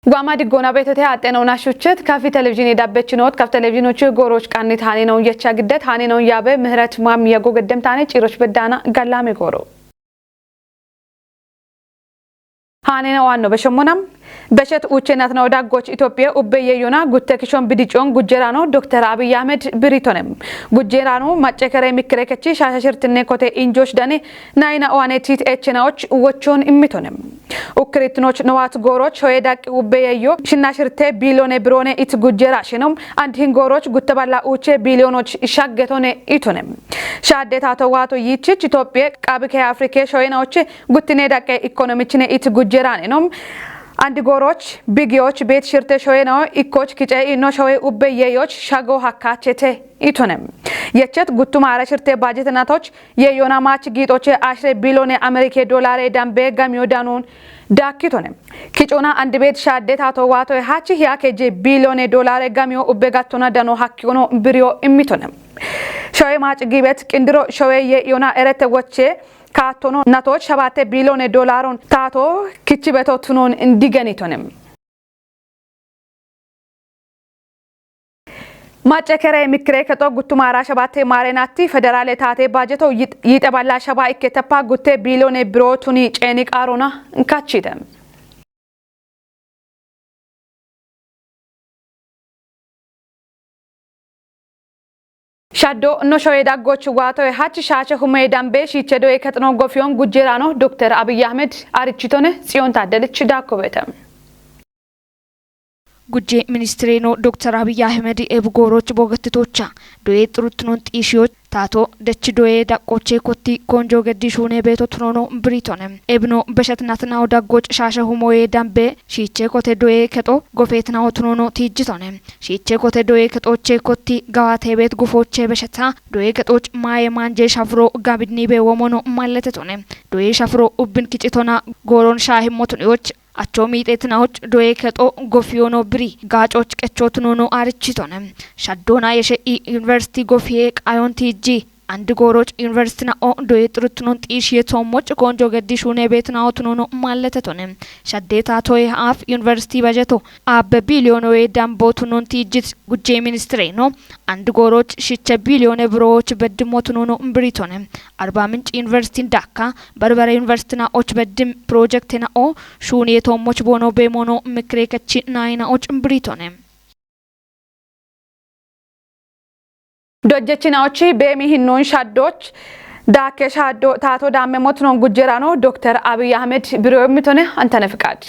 ጓማዲ ጎና ቤተተ አጠነው ናሹቸት ካፊ ቴሌቪዥን የዳበችኖት ካፍ ቴሌቪዥኖቹ ጎሮች ቃኒት ሃኔ ነው የቻ ግደት ሃኔ ነው ያበ ምህረት ማም ያጎገደም ታኔ ጭሮች በዳና ጋላሜ ጎሮ ሃኔ ነው ዋኖ በሸሞናም በሸት ኡቸናት ነው ዳጎች ኢትዮጵያ ኡበየዩና ጉተክሾን ቢዲጮን ጉጀራኖ ዶክተር አብይ አህመድ ብሪቶንም ጉጀራኖ ማጨከረ ሚክረከቺ ሻሻሽርትኔ ኮቴ ኢንጆሽ ዳኔ ናይና ዋኔቲት ኤችናዎች ወቾን ኢሚቶንም ኡክሪትኖች ነዋት ጎሮች ሆይዳቂ ኡበየዩ ሽናሽርቴ ቢሊዮን ብሮኔ ኢት ጉጀራሽንም አንድ ሂንጎሮች ጉተባላ ኡቸ ቢሊዮኖች ሻገቶኔ ኢቶንም ሻዴታ ተዋቶ ይቺች ኢትዮጵያ ቃብከ አፍሪካ ሾይናዎች ጉትኔ ዳቀ ኢኮኖሚችኔ ኢት ጉጀራኔ ነው አንድ ጎሮች ቢጊዎች ቤት ሽርተ ሾይ ነው ኢኮች ኪጨ ኢኖ ሾይ ኡበየዮች ሻጎ ሀካቸተ ኢቶንም የቸት ጉቱ ማራ ሽርተ ባጀትናቶች የዮና ማች ጊጦች አሽሬ ቢሊዮን አሜሪካ ዶላር ዳምቤ ጋሚዮ ዳኑን ዳኪቶንም ኪጮና አንድ ቤት ሻዴታ ተዋቶ ሃቺ ያከጀ ቢሊዮን ዶላር ጋሚዮ ኡበጋቶና ዳኖ ሀኪዮኖ ብሪዮ ኢሚቶንም ሾይ ማች ጊቤት ቅንድሮ ሾይ የዮና ኤረተ ወቼ ካቶኖ ናቶች 7 ቢሊዮን ዶላሩን ታቶ kichibetotunon indigenitonem ማጨከረ ሚክሬ ከቶ ጉቱ ማራ 7 ማሬናቲ ፌደራል ታቴ ባጀቶ ይጠባላ ሸባ ኢከተፓ ጉቴ ቢሊዮን ብሮቱኒ ጨኒ ቃሮና እንካቺደም ሻዶ ኖ ሾይ ዳጎች ዋቶ ሃቺ ሻቸ ሁሜ ዳምቤ ሺቸዶ የከጥኖ ጎፊዮን ጉጀራኖ ዶክተር አብይ አህመድ አርቺቶነ ጽዮን ታደለች ዳኮበተም ጉጄ ሚኒስትሬኖ ዶክተር አብይ አህመድ ኤብጎሮች ቦገትቶቻ ዶዬ ጥሩትኖን ጢሺዮች ታቶ ደች ዶዬ ዳቆቼ ኮቲ ኮንጆ ገዲሹኔ ቤቶትኖኖ ብሪቶነም ኤብኖ በሸትናትናው ዳጎች ሻሸ ሁሞዬ ዳምቤ ሺቼ ኮቴ ዶዬ ከጦ ጎፌትናው ትኖኖ ቲጅቶነም ሺቼ ኮቴ ዶዬ ከጦቼ ኮቲ ጋዋቴ ቤት ጉፎቼ በሸታ ዶዬ ከጦች ማየ ማንጄ ሻፍሮ ጋብድኒ በወሞኖ ማለተቶነም ዶዬ ሻፍሮ ኡብን ኪጭቶና ጎሮን ሻሂሞቱኒዎች አቾሚ ጤትናዎች ዶዬ ከጦ ጎፊዮኖ ብሪ ጋጮች ቀቾትኖኖ አርቺቶነም ሻዶና የሸኢ ዩኒቨርሲቲ ጎፊዬ ቃዮንቲ ጂ አንድ ጎሮች ዩኒቨርሲቲና ኦ ዶዬ ጥሩትኖን ጢሽ የቶሞች ኮንጆ ገዲሹኔ ቤትናው ትኖኖ ማለተቶነም ሻዴታ ቶይ አፍ ዩኒቨርሲቲ በጀቶ አበ ቢሊዮን ወይ ዳምቦቱኖን ቲጅት ጉጄ ሚኒስትሬ ነው አንድ ጎሮች ሽቸ ቢሊዮን ብሮዎች በድሞቱኖኖ ብሪቶነም አርባ ምንጭ ዩኒቨርሲቲ ዳካ በርበራ ዩኒቨርሲቲና ኦች በድም ፕሮጀክትና ኦ ሹኔ የቶሞች ቦኖ በሞኖ ምክሬከቺ ናይናዎች ብሪቶነም ዶጀችናዎች በሚህኖን ሻዶች ዳከ ሻዶ ታቶ ዳመሞት ነው ጉጀራኖ ዶክተር አብይ አህመድ ብሮምቶነ አንተነ ፍቃድ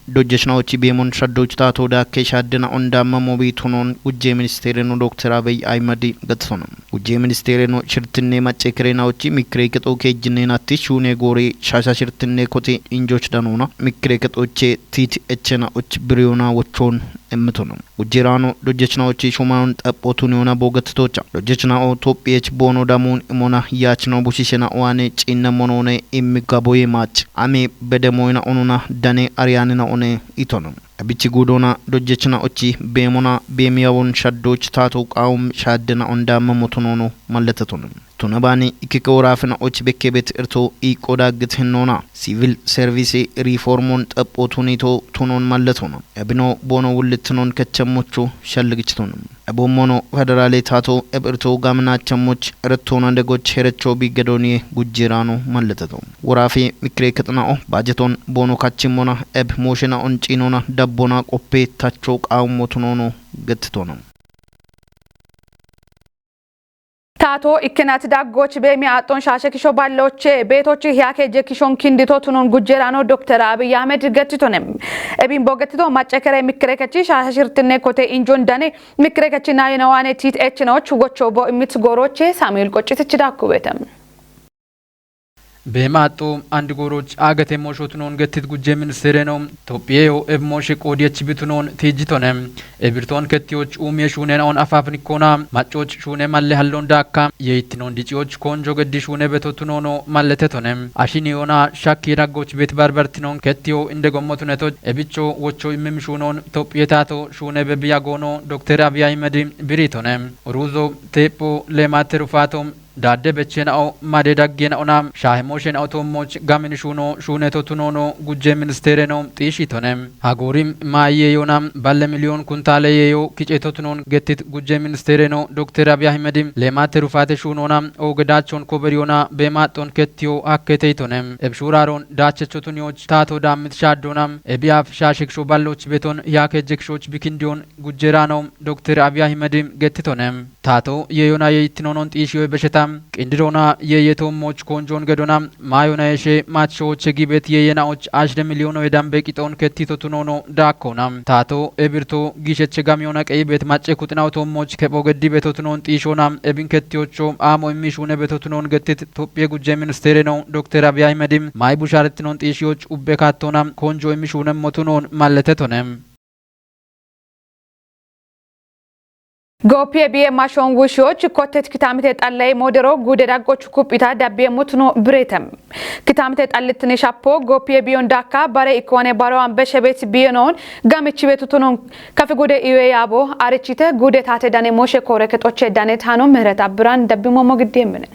ዶጀችናዎች በሚሆን ሻዶች ታቶ ዳከ ሻድና ኦንዳመሞ ቤቱኖን ጉጄ ሚኒስቴርኖ ዶክተር አብይ አህመድ ገጥሶነ ጉጄ ሚኒስቴርኖ ሽርትኔ ማጨከሬናዎች ሚክሬ ከጦ ከጅኔናቲ ሹኔ ጎሬ ሻሻ ሽርትኔ ኮቴ ኢንጆች ዳኖና ሚክሬ ከጦቼ ቲት እቸናዎች ብሪዮና ወቾን እምቶነም ጉጀራኖ ዶጀችናዎች ሹማውን ጠጶቱን ዮና ቦገትቶቻ ዶጀችናኦ ቶፒየች ቦኖ ዳሙን ኢሞና ያችኖ ቡሽሽና ዋኔ ጪነሞኖኔ ኢሚጋቦዬ ማች አሜ በደሞይና ኦኑና ዳኔ አሪያንና ኦኔ ኢቶነም አቢቺ ጉዶና ዶጀችና ኦቺ በሞና በሚያውን ሻዶች ታቶ ቃውም ሻድና ኦንዳመሞቱኖኖ ማለተቶነም ቱነባኒ ኢኪኮራፍና ኦች በከቤት እርቶ ኢቆዳግት ህኖና ሲቪል ሰርቪስ ሪፎርሞን ጠጶቱኒቶ ቱኖን ማለቶና አብኖ ቦኖ ውልትኖን ከቸሞቹ ሸልግችቶንም አቦሞኖ ፌደራል ታቶ እብርቶ ጋምናቸሞች ረቶና ደጎች ሄረቾ ቢገዶኒ ጉጂራኖ ማለተቶ ወራፊ ሚክሬ ከጥናኦ ባጀቶን ቦኖ ካችሞና እብ ሞሽና ኦንጪኖና ዳቦና ቆፔ ታቾ ቃውሞቱኖኖ ገትቶነም ታቶ ኢከናት ዳጎች በሚያጦን ሻሸክሾ ባለዎች ቤቶች ያከጀ ኪሾን ኪንዲቶቱኖን ጉጀራኖ ዶክተር አብይ አህመድ ገትቶነም እቢን ቦገትቶ ማጨከረ ሚክሬከቺ ሻሽርትኔ ኮቴ ኢንጆን ዳኔ ሚክሬከቺ ናይናዋኔ ቲት ኤችናዎች ወቾ ቦ ኢሚት ጎሮቼ ሳሙኤል ቆጭት ዳኩበተም በማጡ አንድ ጎሮች አገቴ ሞሾቱኖን ገትት ጉጄ ሚኒስትር ነው ኢትዮጵያው እብሞሽ ቆዲያች ቢቱኖን ቲጅቶነም እብርቶን ከቲዎች ኡሜሹኔናውን አፋፍኒኮና ማጮች ሹኔ ማለ ሀሎን ዳካ የይትኖን ዲጪዎች ኮንጆ ገዲሹኔ በቶቱኖኖ ማለተቶነም አሽኒዮና ሻኪ ዳጎች ቤት ባርበርቲኖን ከቲዮ እንደጎሞቱነቶች እብቾ ወቾ ኢምምሹኖን ኢትዮጵያታቶ ሹኔ በቢያጎኖ ዶክተር አብይ አህመድ ብሪቶነም ሩዞ ቴፖ ለማተሩፋቶም ዳደ በቸናው ማደዳገናውና ሻህሞሽን አውቶሞች ጋምን ሹኖ ሹኔቶ ቱኖኖ ጉጄ ሚኒስቴር ነው ጢሽቶነም ሀጎሪም ማየዮና ባለ ሚሊዮን ኩንታለ የዮ ኪጨቶ ቱኖን ገትት ጉጄ ሚኒስቴር ነው ዶክተር አብይ አህመድም ለማት ሩፋቴ ሹኖና ኦገዳቾን ኮበሪዮና በማጦን ከቲዮ አከተይቶነም እብሹራሮን ዳቸቾ ቱኒዎች ታቶ ዳምት ሻዶና እቢያፍ ሻሽክሾ ባሎች ቤቶን ያከጀክሾች ቢኪንዲዮን ጉጄራ ነው ዶክተር አብይ አህመድም ገትቶነም ታቶ የዮና የይትኖኖን ጢሽዮ በሸታ ቅንድሮና የየቶሞች ኮንጆን ገዶና ማዮና የሼ ማቾች ጊቤት የየናዎች አሽደ ሚሊዮን የዳምበ ቂጦን ከቲቶቱኖኖ ዳኮና ታቶ ኤብርቶ ጊሸች ጋሚዮና ቀይ ቤት ማጨ ኩጥናው ቶሞች ከቦገዲ ቤቶቱኖን ጢሾና ኤቢን ከቲዮቾ አሞ የሚሹነ ቤቶቱኖን ገትት ኢትዮጵያ ጉጄ ሚኒስቴር ነው ዶክተር አብይ አህመድም ማይ ቡሻርትኖን ጢሺዎች ኡቤካቶና ኮንጆ የሚሹነ ሞቱኖን ማለተቶነም ጎፒ ቢየማሾን ውሾች ኮቴት ክታምቴ ጣላይ ሞደሮ ጉደዳጎች ኩጲታ ዳቤ ሙትኖ ብሬተም ክታምቴ ጣልትኔ ሻፖ ጎፒ ቢዮን ዳካ ባሬ ኢኮኔ ባሮን በሸቤት ቢዮኖን ጋምቺ ቤቱቱኖ ከፍ ጉደ ኢዌያቦ አርቺተ ጉደታተ ዳኔ ሞሼ ኮሬ ከጦቼ ዳኔ ታኖ ምህረት አብራን ዳቢሞ ሞግዴምን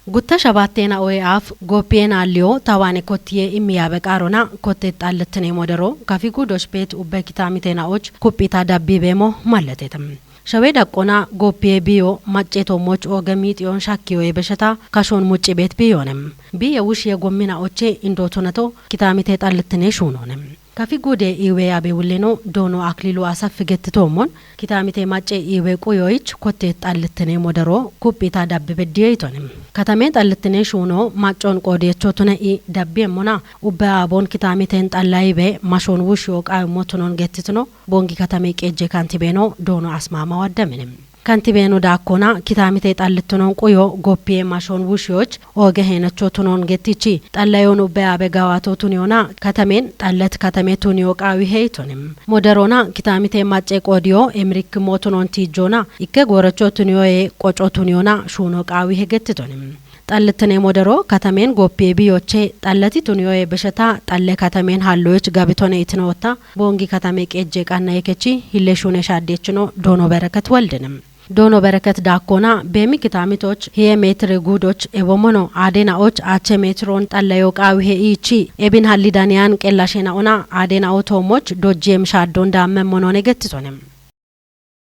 ጉታ ሸባቴና ኦያፍ ጎፒና ሊዮ ታዋኔ ኮቲዬ ኢሚያበ ቃሮና ኮቴት ጣልትኔ ሞደሮ ከፍ ጉዶች ቤት ኡበኪታሚቴናዎች ኩጲታ ዳቢ ቤሞ ማለቴተም ሸዌ ዳቆና ጎፒ ቢዮ ማጨቶሞች ኦገሚጢዮን ሻኪዮ የበሸታ ካሾን ሙጭ ቤት ቢዮንም ቢየውሽ የጎሚና ኦቼ እንዶቶነቶ ኪታሚቴ ጣልትኔ ሹኖንም ካፊ ጉዴ ኢዌ ያቤ ውሌኖ ዶኖ አክሊሉ አሰፍ ገትቶሞን ኪታሚቴ ማጨ ኢዌ ቁዮይች ኮቴ ጣልትኔ ሞደሮ ኩጲታ ዳብ በዲይቶንም ከተሜ ጣልትኔ ሹኖ ማጮን ቆዴቾቱነ ኢ ዳቤሞና ኡባቦን ኪታሚቴን ጣላይቤ ማሾን ውሽ ዮቃይ ሞቱኖን ገትትኖ ቦንጊ ከተሜ ቄጄ ካንቲቤኖ ዶኖ አስማማ ዋደምንም ካንቲቤኖ ዳኮና ኪታሚቴ ጣልትኖን ቁዮ ጎፒ ማሾን ውሽዮች ኦገሄነቾ ቱኖን ገትቺ ጣላዮን ኡባያበ ጋዋቶ ቱኒዮና ከተሜን ጣለት ከተሜ ቱኒዮ ቃዊ ሄይቶንም ሞደሮና ኪታሚቴ ማጨ ቆዲዮ ኤምሪክ ሞቱኖን ቲጆና ኢከ ጎረቾ ቱኒዮ ቆጮ ቱኒዮና ሹኖ ቃዊ ሄገትቶንም ጣልትኔ ሞደሮ ከተሜን ጎፒ ቢዮቼ ጣለቲ ቱኒዮ በሸታ ጣለ ከተሜን ሃሎች ጋቢቶኔ ኢትኖታ ቦንጊ ከተሜ ቄጄ ቃና የከቺ ሂሌሹኔ ሻዴችኖ ዶኖ በረከት ወልድንም ዶኖ በረከት ዳኮና በሚ ኪታሚቶች ሄሜትር ጉዶች ኤቦሞኖ አዴናዎች አቸ ሜትሮን ጣለዮ ቃዊ ሄኢቺ ኤቢን ሀሊዳኒያን ቄላሼናኡና አዴናኦ ቶሞች ዶጄም ሻዶን ዳመሞኖ ነገትቶንም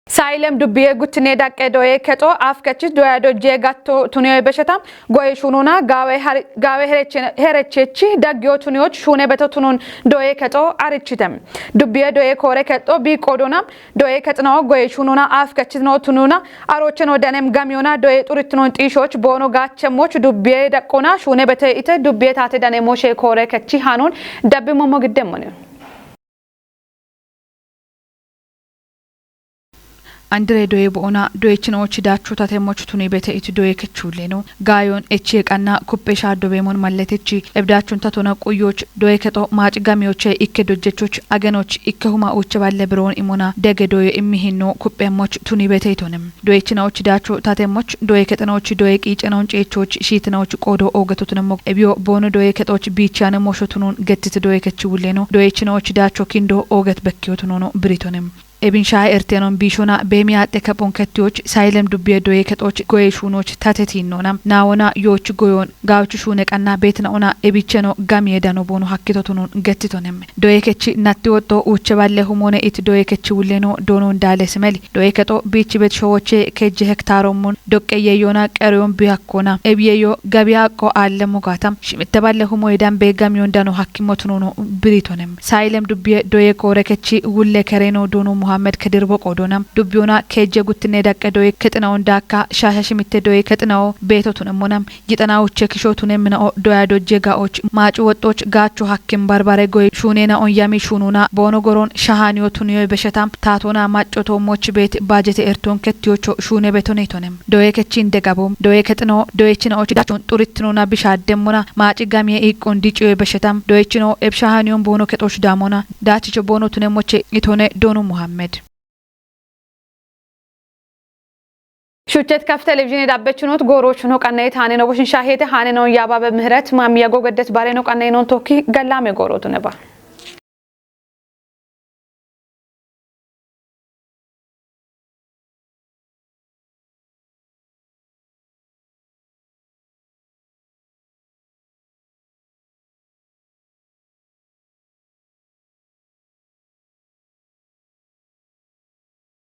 ሳይለም ዱብዬ ጉትኔ ዳቀ ዶዬ ከጦ አፍከች ዶያ ዶጄ ጋቶ ቱኒዮ በሸታም ጎይ ሹኑና ጋዌ ሄረቼቺ ዳጊዮ ቱኒዮች ሹኔ በተቱኑን ዶዬ ከጦ አርችተም ዱብዬ ዶዬ ኮሬ ከጦ ቢቆዶናም ዶዬ ከጥናው ጎይ ሹኑና አፍከች ነው ቱኑና አሮችን ወደነም ጋሚዮና ዶዬ ጡሪትኖን ጢሾች ቦኖ ጋቸሞች ዱብዬ ዳቆና ሹኔ በተኢተ ዱብዬ ታተ ዳኔ ሞሼ ኮሬ ከቺ ሃኑን ዳቢሞ ሞግደሞነ አንድሬ ዶዬ ቦና ዶዬችኖች ዳቹ ታተሞች ቱኒ በተኢት ዶዬ ከቹሌ ነው ጋዮን እቺ የቃና ኩፔሻ ዶቤሞን ማለቴቺ እብዳቹን ታቶና ቁዮች ዶዬ ከጦ ማጭጋሚዎች ኢከ ዶጀቾች አገኖች ኢከሁማ ኡች ባለ ብሮን ኢሞና ደገ ዶዬ ኢሚሂኖ ኩፔሞች ቱኒ በተኢቶንም ዶዬችኖች ዳቹ ታተሞች ዶዬ ከጥኖች ዶዬ ቂጭኖን ጬቾች ሺትኖች ቆዶ ኦገቱትነሞ እቢዮ ቦኖ ዶዬ ከጦች ቢቻነ ሞሾቱኑን ገትት ዶዬ ከቹሌ ነው ዶዬችኖች ዳቹ ኪንዶ ኦገት በኪዮቱኖ ነው ብሪቶንም ኤቢንሻይ ኤርቴኖን ቢሹና በሚያጤ ከፖን ከቲዎች ሳይለም ዱብዬ ዶዬ ከጦች ጎይ ሹኖች ታተቲኖና ናውና ዮች ጎዮን ጋውቹ ሹነ ቀና ቤት ነውና ኤቢቸኖ ጋሚየዳኖ ቦኑ ሀኪቶቱኑን ገትቶንም ዶዬ ከቺ ናቲ ወጦ ኡቸ ባለ ሁሞነ ኢት ዶዬ ከቺ ውሌኖ ዶኖ እንዳለ ስመሊ ዶዬ ከጦ ቢች ቤት ሾዎቼ ከጂ ሄክታሮሙን ዶቀየዮና ቀሪዮን ቢያኮና ኤቢየዮ ገቢያቆ አለ ሙጋታም ሽምተባለ ሁሞ የዳን በጋሚዮን ዳኖ ሀኪሞቱኑ ነው ብሪቶንም ሳይለም ዱብዬ ዶዬ ኮሬ ከቺ ውሌ ከሬኖ ዶኖ ሙሐመድ ከድርቦ ቆዶናም ዱቢዮና ከጀ ጉትኔ ዳቀዶይ ከጥናው ዳካ ሻሻሽ ሚተዶይ ከጥናው ቤቶቱንሞናም ይጠናዎች ከሾቱን ምናኦ ዶያ ዶጄ ጋዎች ማጩ ወጦች ጋቹ ሐኪም ባርባሬ ጎይ ሹኔና ኦንያሚ ሹኑና ቦኖጎሮን ሻሃኒዮቱን በሸታም ታቶና ማጮቶ ሞች ቤት ባጀቴ ኤርቶን ከቲዮቾ ሹኔ ቤቶኔቶንም ዶዬ ከቺ እንደጋቦም ዶዬ ከጥናው ዶዬችናዎች ዳቾን ጡሪትኑና ቢሻደሙና ማጭጋሚ ኢቆን ዲጪዮ በሸታም ዶዬችኖ ኤብሻሃኒዮን ቦኖ ከጦሽ ዳሞና ዳችቾ ቦኖቱን ሞች ኢቶኔ ዶኑ ሙሐመድ ሹቸት ከፍ ቴሌቪዥን ዳበችኖት ጎሮች ነው ቀናይት ሃኔ ነው ወሽን ሻሄተ ሃኔ ነው ያባበ ምህረት ማሚያ ጎገደት ባሬ ነው ቀናይ ነው ቶኪ ገላሜ ጎሮቱ ነባ